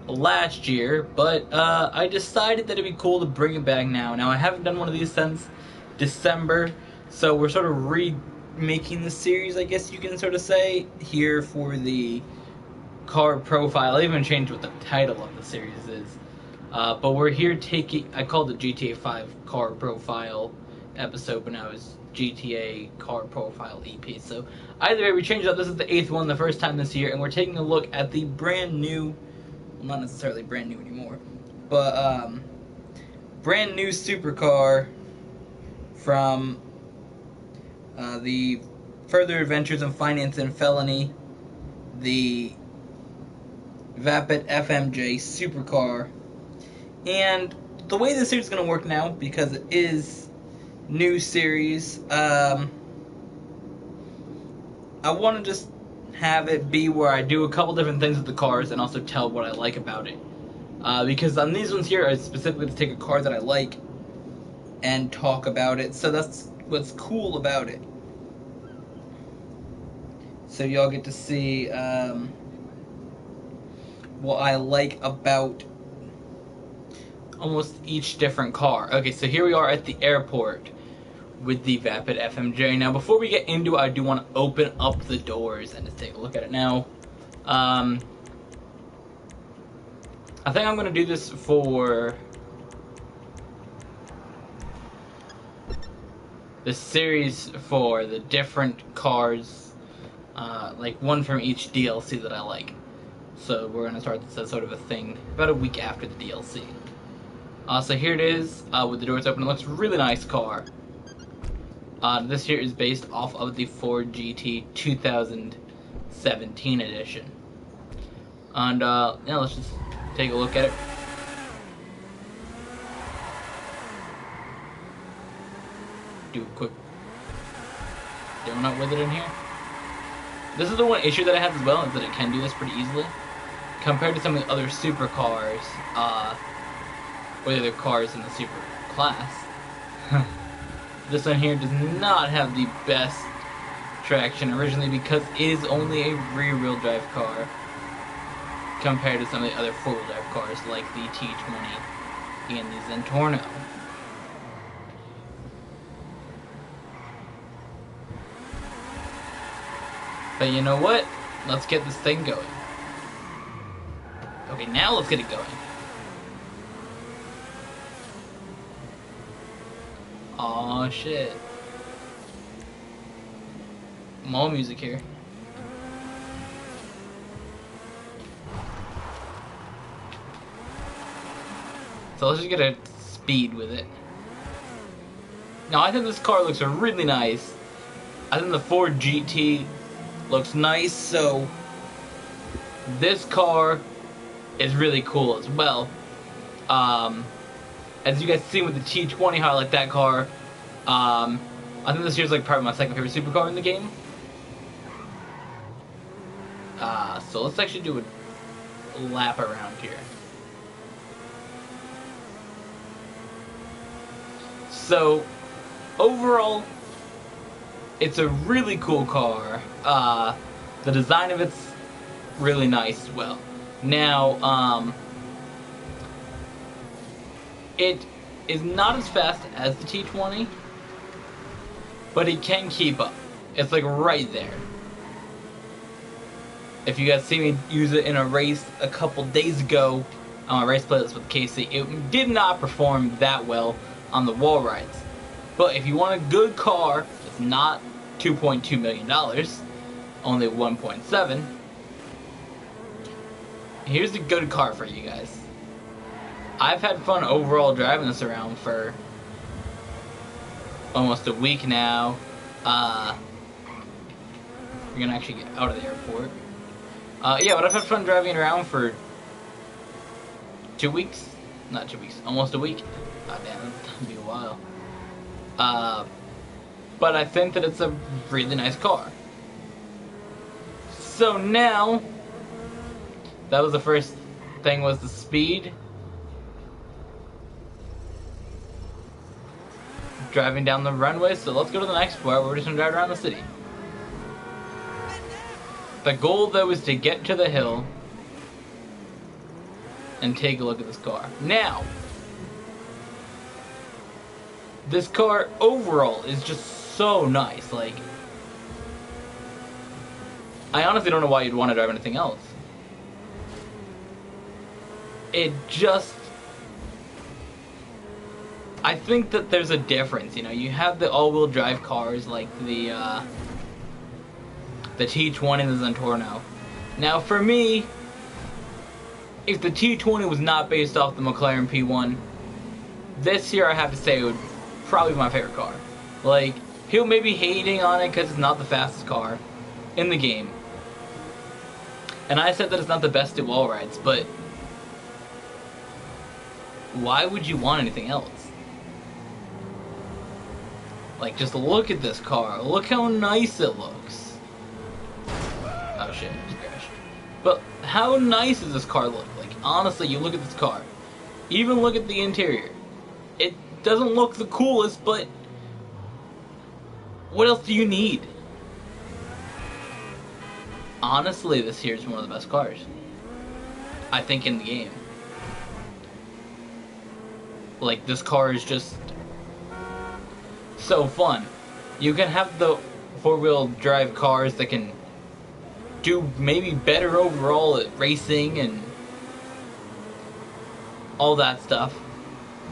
last year, but I decided that it'd be cool to bring it back now. Now, I haven't done one of these since December, so we're sort of remaking the series, I guess you can sort of say, here for the car profile. I even changed what the title of the series is. But we're here taking, I called it GTA 5 car profile episode, but now it's GTA car profile EP. So either way, we changed up. This is the 8th one, the first time this year, and we're taking a look at the brand new, well, not necessarily brand new anymore, but brand new supercar from the Further Adventures in Finance and Felony, the Vapid FMJ supercar. And the way this series is going to work now, because it is new series, I want to just have it be where I do a couple different things with the cars and also tell what I like about it. Because on these ones here, I specifically to take a car that I like and talk about it. So that's what's cool about it. So y'all get to see what I like about almost each different car. Okay, so here we are at the airport with the Vapid FMJ. Now, before we get into it, I do want to open up the doors and just take a look at it now. I think I'm going to do this for the series for the different cars, like one from each DLC that I like. So we're going to start this as sort of a thing about a week after the DLC. So here it is, with the doors open. It looks a really nice car. This here is based off of the Ford GT 2017 edition. And yeah, let's just take a look at it. Do a quick donut with it in here. This is the one issue that I have as well, is that it can do this pretty easily. Compared to some of the other supercars, or the other cars in the super class. This one here does not have the best traction originally because it is only a rear-wheel drive car compared to some of the other four-wheel drive cars like the T20 and the Zentorno. But you know what? Let's get this thing going. Okay, now let's get it going. Aw, shit. More music here. So let's just get a speed with it. Now, I think this car looks really nice. I think the Ford GT looks nice, so this car is really cool as well. As you guys see with the T20, how I like that car. I think this here's like probably my second favorite supercar in the game. So let's actually do a lap around here. So, overall, it's a really cool car. The design of it's really nice as well. Now, it is not as fast as the T20, but it can keep up. It's like right there. If you guys see me use it in a race a couple days ago on my race playlist with Casey, it did not perform that well on the wall rides. But if you want a good car, it's not $2.2 million, only 1.7. Here's a good car for you guys. I've had fun overall driving this around for almost a week now. We're gonna actually get out of the airport. Yeah, but I've had fun driving it around for 2 weeks. Not 2 weeks, almost a week. God damn, that'll be a while. But I think that it's a really nice car. So now, that was the first thing, was the speed. Driving down the runway, so let's go to the next part where we're just gonna drive around the city. The goal, though, is to get to the hill and take a look at this car. Now, this car overall is just so nice. Like, I honestly don't know why you'd want to drive anything else. It just... I think that there's a difference, you know. You have the all-wheel drive cars like the T20 and the Zentorno. Now, for me, if the T20 was not based off the McLaren P1, this year I have to say it would probably be my favorite car. Like, people may be hating on it because it's not the fastest car in the game. And I said that it's not the best at wall rides, but why would you want anything else? Like, just look at this car. Look how nice it looks. Oh shit, it just crashed. But how nice does this car look? Like, honestly, you look at this car. Even look at the interior. It doesn't look the coolest, but what else do you need? Honestly, this here is one of the best cars, I think, in the game. Like, this car is just so fun. You can have the four-wheel drive cars that can do maybe better overall at racing and all that stuff.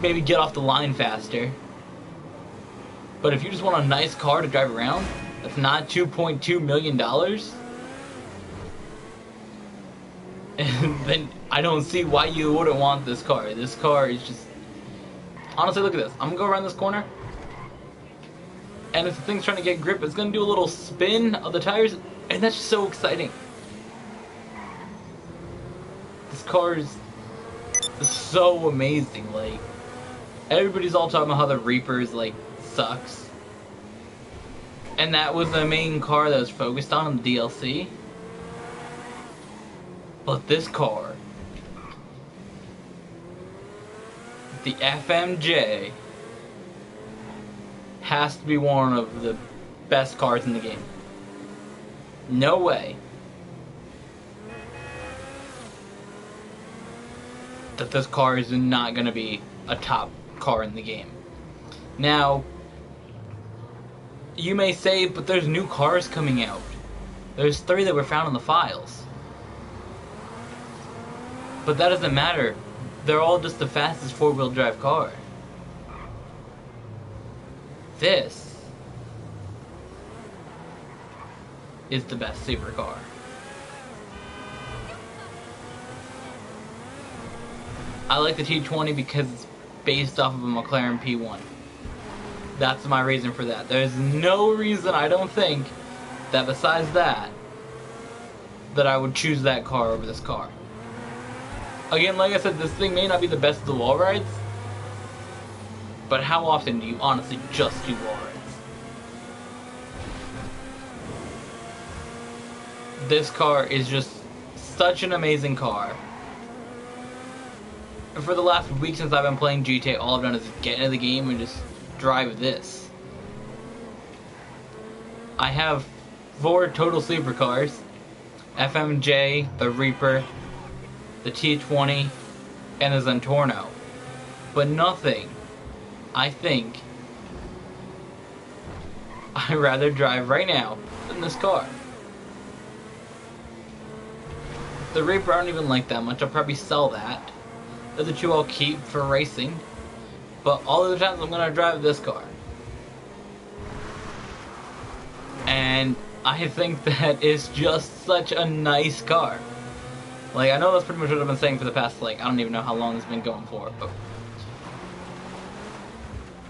Maybe get off the line faster. But if you just want a nice car to drive around that's not $2.2 million, then I don't see why you wouldn't want this car. This car is just... Honestly, look at this. I'm gonna go around this corner, and if the thing's trying to get grip, it's gonna do a little spin of the tires, and that's just so exciting. This car is so amazing. Like, everybody's all talking about how the Reaper's like sucks, and that was the main car that was focused on in the DLC. But this car, the FMJ, has to be one of the best cars in the game. No way that this car is not going to be a top car in the game. Now, you may say, but there's new cars coming out. There's 3 that were found in the files. But that doesn't matter. They're all just the fastest four-wheel drive car. This is the best supercar. I like the T20 because it's based off of a McLaren P1. That's my reason for that. There's no reason, I don't think, that besides that I would choose that car over this car. Again, like I said, this thing may not be the best of the wall rides, but how often do you honestly just do wall rides? This car is just such an amazing car. And for the last week since I've been playing GTA, all I've done is get into the game and just drive this. I have 4 total supercars: FMJ, the Reaper, the T20, and the Zentorno. But nothing, I think, I'd rather drive right now than this car. The Reaper I don't even like that much. I'll probably sell that. The other 2 I'll keep for racing. But all the times I'm going to drive this car. And I think that is just such a nice car. Like, I know that's pretty much what I've been saying for the past, like, I don't even know how long it's been going for, but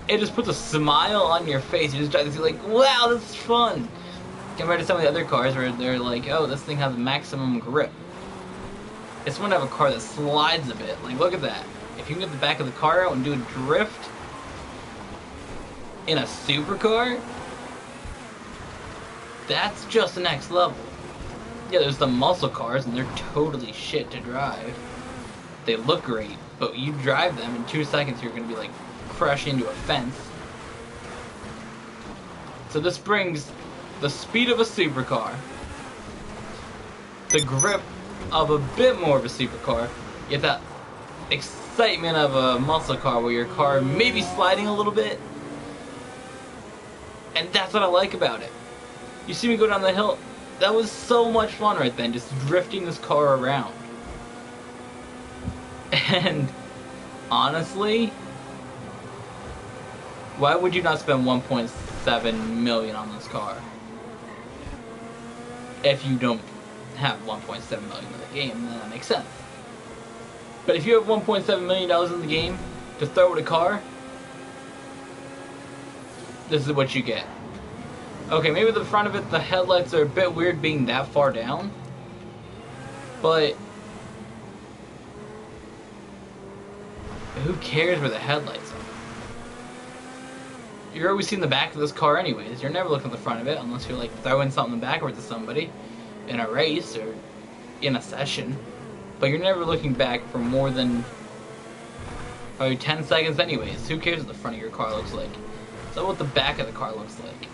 it just puts a smile on your face. You just drive this, you're like, wow, this is fun. Compared to some of the other cars where they're like, oh, this thing has maximum grip. It's fun to have a car that slides a bit. Like, look at that. If you can get the back of the car out and do a drift in a supercar, that's just the next level. Yeah, there's the muscle cars, and they're totally shit to drive. They look great, but you drive them in 2 seconds, you're going to be like crashing into a fence. So this brings the speed of a supercar, the grip of a bit more of a supercar, yet that excitement of a muscle car where your car may be sliding a little bit. And that's what I like about it. You see me go down the hill, that was so much fun right then, just drifting this car around. And honestly, why would you not spend 1.7 million on this car if you don't have 1.7 million in the game? Then that makes sense. But if you have 1.7 million dollars in the game to throw at a car, this is what you get. Okay, maybe the front of it, the headlights are a bit weird being that far down, but who cares where the headlights are? You're always seeing the back of this car anyways. You're never looking at the front of it unless you're like throwing something backwards at somebody in a race or in a session. But you're never looking back for more than probably 10 seconds anyways. Who cares what the front of your car looks like? So what the back of the car looks like.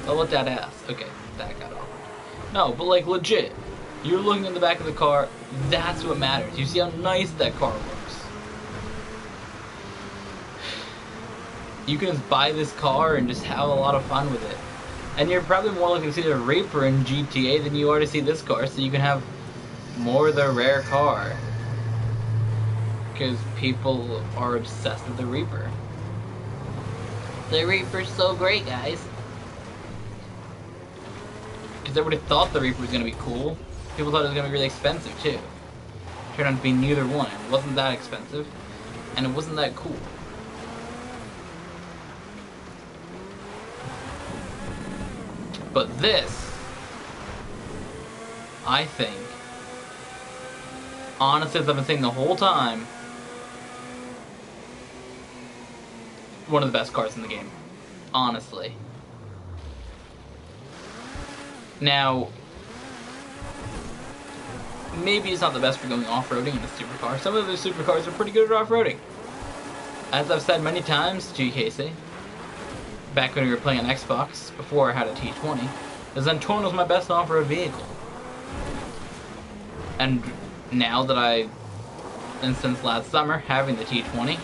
Oh, what that ass. Okay, that got awkward. No, but like legit. You're looking at the back of the car, that's what matters. You see how nice that car looks. You can just buy this car and just have a lot of fun with it. And you're probably more likely to see the Reaper in GTA than you are to see this car, so you can have more of the rare car. Because people are obsessed with the Reaper. The Reaper's so great, guys. Because everybody thought the Reaper was going to be cool. People thought it was going to be really expensive, too. It turned out to be neither one. It wasn't that expensive, and it wasn't that cool. But this, I think, honestly, as I've been saying the whole time, one of the best cars in the game. Honestly. Now, maybe it's not the best for going off-roading in a supercar. Some of the supercars are pretty good at off-roading. As I've said many times to you, Casey, back when we were playing on Xbox, before I had a T20, the Zentorno was my best off-road vehicle. And now that and since last summer, having the T20,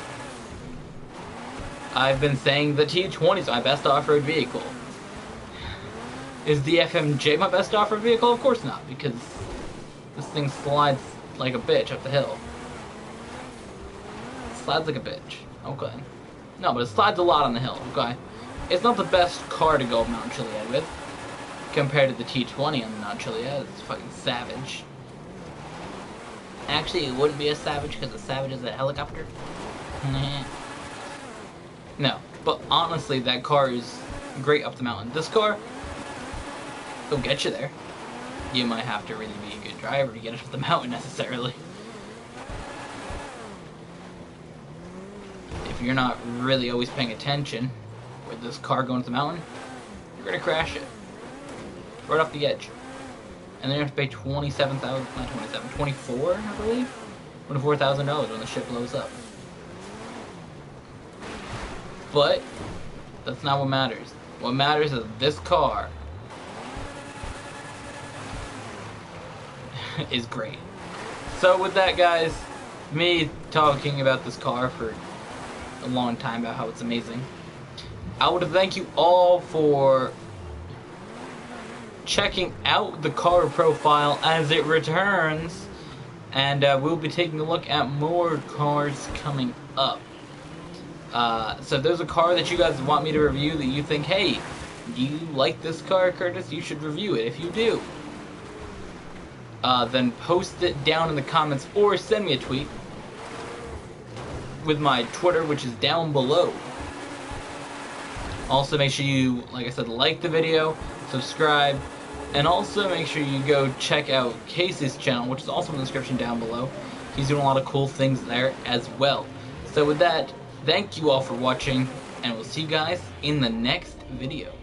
I've been saying the T20 is my best off-road vehicle. Is the FMJ my best off-road vehicle? Of course not, because this thing slides like a bitch up the hill. It slides like a bitch. Okay. No, but it slides a lot on the hill, okay? It's not the best car to go up Mount Chiliad with, compared to the T20 on Mount Chiliad. It's fucking savage. Actually, it wouldn't be a savage, because a savage is a helicopter. No, but honestly, that car is great up the mountain. This car, it'll get you there. You might have to really be a good driver to get it up the mountain, necessarily. If you're not really always paying attention with this car going to the mountain, you're gonna crash it right off the edge, and then you have to pay $24,000, I believe, $24,000 when the shit blows up. But that's not what matters. What matters is this car is great. So with that, guys, me talking about this car for a long time about how it's amazing, I want to thank you all for checking out the car profile as it returns, and we'll be taking a look at more cars coming up. So if there's a car that you guys want me to review that you think, hey, do you like this car, Curtis? You should review it. If you do, then post it down in the comments or send me a tweet with my Twitter, which is down below. Also, make sure you, like I said, like the video, subscribe, and also make sure you go check out Casey's channel, which is also in the description down below. He's doing a lot of cool things there as well. So with that, thank you all for watching, and we'll see you guys in the next video.